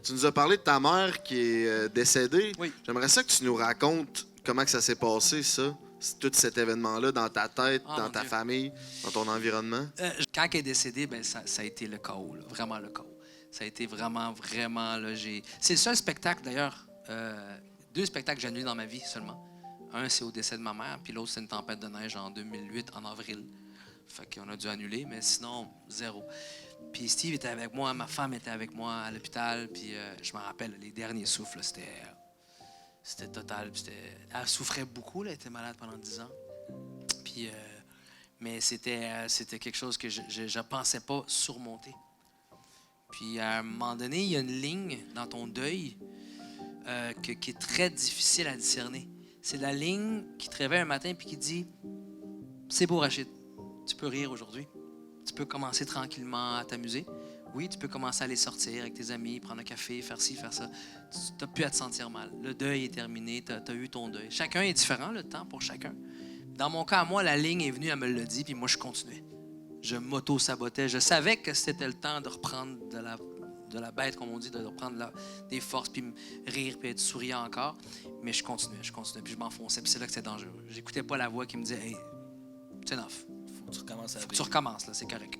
Tu nous as parlé de ta mère qui est décédée. Oui. J'aimerais ça que tu nous racontes comment que ça s'est passé, ça. Tout cet événement-là dans ta tête, Oh, dans mon ta Dieu. famille, dans ton environnement. Quand elle est décédée, ben, ça a été le chaos, là, vraiment le chaos. Ça a été vraiment, vraiment... Là, c'est le seul spectacle, d'ailleurs, 2 spectacles que j'ai annulés dans ma vie seulement. Un, c'est au décès de ma mère, puis l'autre, c'est une tempête de neige en 2008, en avril. Fait qu'on a dû annuler, mais sinon, 0. Puis Steve était avec moi, ma femme était avec moi à l'hôpital, puis je me rappelle, les derniers souffles, là, c'était total. Puis elle souffrait beaucoup, là, elle était malade pendant 10 ans. Puis, mais c'était quelque chose que je ne pensais pas surmonter. Puis à un moment donné, il y a une ligne dans ton deuil qui est très difficile à discerner. C'est la ligne qui te réveille un matin et qui dit « C'est beau, Rachid, tu peux rire aujourd'hui. Tu peux commencer tranquillement à t'amuser. Oui, tu peux commencer à aller sortir avec tes amis, prendre un café, faire ci, faire ça. Tu n'as plus à te sentir mal. Le deuil est terminé, tu as eu ton deuil. Chacun est différent, le temps pour chacun. Dans mon cas, moi, la ligne est venue, elle me l'a dit, puis moi, je continuais. Je m'auto-sabotais. Je savais que c'était le temps de reprendre de la bête, comme on dit, de reprendre des forces, puis rire, puis être souriant encore. Mais je continuais, puis je m'enfonçais, puis c'est là que c'est dangereux. J'écoutais pas la voix qui me disait « Hey, c'est enough. Faut que tu recommences à Faut que tu recommences, là, c'est correct. »